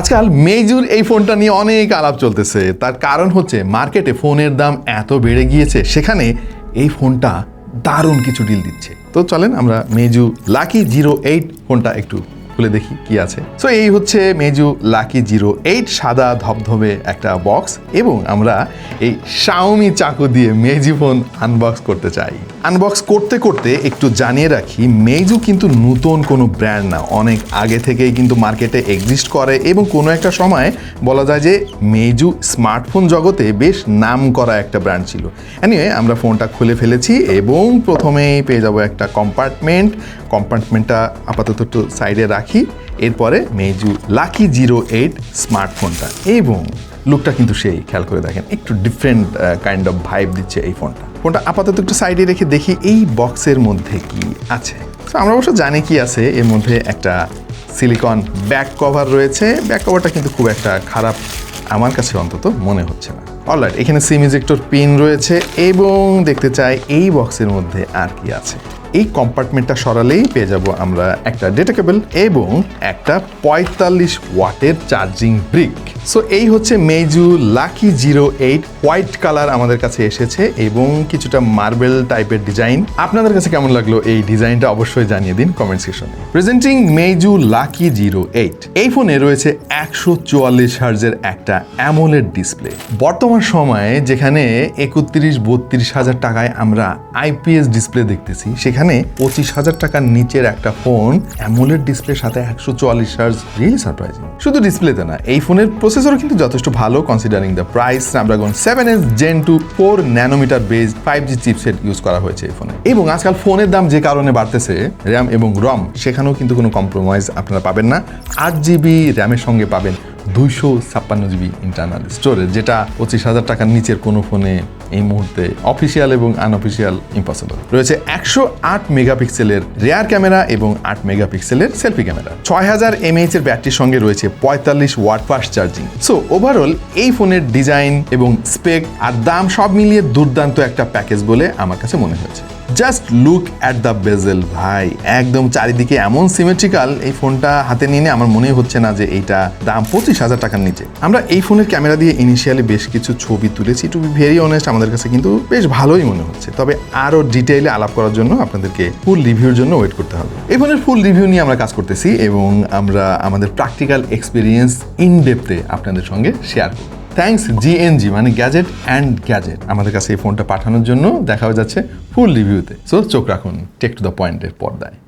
আজকাল মেইজুর এই ফোনটা নিয়ে অনেক আলাপ চলতেছে। তার কারণ হচ্ছে মার্কেটে ফোনের দাম এত বেড়ে গিয়েছে, সেখানে এই ফোনটা দারুণ কিছু ডিল দিচ্ছে। তো চলেন আমরা মেইজু লাকি 08 ফোনটা একটু খুলে দেখি কি আছে। সো এই হচ্ছে মেইজু লাকি 08, সাদা ধবধবে একটা বক্স, এবং আমরা এই শাওমি চাকু দিয়ে মেইজু ফোন আনবক্স করতে চাই। আনবক্স করতে করতে একটু জানিয়ে রাখি, মেইজু কিন্তু নতুন কোনো ব্র্যান্ড না, অনেক আগে থেকেই কিন্তু মার্কেটে এক্সিস্ট করে, এবং কোনো একটা সময় বলা যায় যে মেইজু স্মার্টফোন জগতে বেশ নাম করা একটা ব্র্যান্ড ছিল। এনিওয়ে আমরা ফোনটা খুলে ফেলেছি এবং প্রথমেই পেয়ে যাবো একটা কম্পার্টমেন্টটা আপাতত একটু সাইডে রাখি। এরপরে মেইজু লাকি 08 স্মার্টফোনটা, এবং লুকটা কিন্তু সেই খেয়াল করে দেখেন, একটু ডিফারেন্ট কাইন্ড অফ ভাইব দিচ্ছে এই ফোনটা আপাতত একটু সাইডে রেখে দেখি এই বক্সের মধ্যে কি আছে। তো আমরা অবশ্য জানি কি আছে এর মধ্যে। একটা সিলিকন ব্যাক কভার রয়েছে। ব্যাক কভারটা কিন্তু খুব একটা খারাপ আমার কাছে অন্তত মনে হচ্ছে না। অলরাইট, এখানে সিম ইজেক্টর পিন রয়েছে, এবং দেখতে চাই এই বক্সের মধ্যে আর কি আছে। এই কম্পার্টমেন্টটা সরালেই পেয়ে যাব আমরা একটা ডেটা কেবল এবং একটা 45 ওয়াটের চার্জিং ব্রিক। সো এই হচ্ছে মেইজু লাকি 08 হোয়াইট কালার আমাদের কাছে এসেছে, এবং কিছুটা মার্বেল টাইপের ডিজাইন। আপনাদের কাছে কেমন লাগলো এই ডিজাইনটা অবশ্যই জানিয়ে দিন কমেন্ট সেকশনে। Presenting Meizu lucky 08। এই ফোনে রয়েছে 144 হার্জের একটা অ্যামোলেড ডিসপ্লে। বর্তমান সময়ে যেখানে 31-32 হাজার টাকায় আমরা আইপিএস ডিসপ্লে দেখতেছি, সেখানে 25,000 টাকার নিচের একটা ফোন অ্যামোলেড ডিসপ্লের সাথে 144 হার্জ, রিয়েলি সারপ্রাইজিং। শুধু ডিসপ্লেতে না, এই ফোনের প্রসেসরও কিন্তু যথেষ্ট ভালো considering the price. Snapdragon 7S Gen 2 4 nanometre base 5G chipset use করা হয়েছে এই ফোনে। এবং আজকাল ফোনের দাম যে কারণে বাড়তেছে, র্যাম এবং রম, সেখানেও কিন্তু কোনো কম্প্রোমাইজ আপনারা পাবেন না। 8GB র্যামের সঙ্গে পাবেন 256GB ইন্টারনাল স্টোরেজ, যেটা 25,000 টাকার নিচের কোনো ফোনে এই মুহূর্তে অফিসিয়াল এবং আনঅফিসিয়াল ইম্পসিবল। রয়েছে 108 মেগাপিক্সেলের রেয়ার ক্যামেরা এবং 8 মেগাপিক্সেলের সেলফি ক্যামেরা। 6000 mAh এর ব্যাটারির সঙ্গে রয়েছে 45 watt fast charging. So overall এই ফোনের ডিজাইন এবং স্পেক আর দাম সব মিলিয়ে দুর্দান্ত একটা প্যাকেজ বলে আমার কাছে মনে হয়েছে। জাস্ট লুক অ্যাট দ্য বেজেল ভাই, একদম চারিদিকে এমন সিমেট্রিক্যাল। এই ফোনটা হাতে নিয়ে আমার মনে হচ্ছে না যে এইটা দাম 25,000 টাকার নিচে। আমরা এই ফোনের ক্যামেরা দিয়ে ইনিশিয়ালি বেশ কিছু ছবি তুলেছি। টু বি ভেরি অনেস্ট, আমাদের কাছে কিন্তু বেশ ভালোই মনে হচ্ছে। তবে আরও ডিটেইলে আলাপ করার জন্য আপনাদেরকে ফুল রিভিউর জন্য ওয়েট করতে হবে। এই ফোনের ফুল রিভিউ নিয়ে আমরা কাজ করতেছি, এবং আমরা আমাদের প্র্যাকটিক্যাল এক্সপিরিয়েন্স ইন ডেপথে আপনাদের সঙ্গে শেয়ার করব। থ্যাঙ্কস GNG, মানে গ্যাজেট অ্যান্ড গ্যাজেট, আমাদের কাছে এই ফোনটা পাঠানোর জন্য। দেখা হয়ে যাচ্ছে ফুল রিভিউতে। সো চোখ রাখুন টেক টু দ্য পয়েন্টের পর্দায়।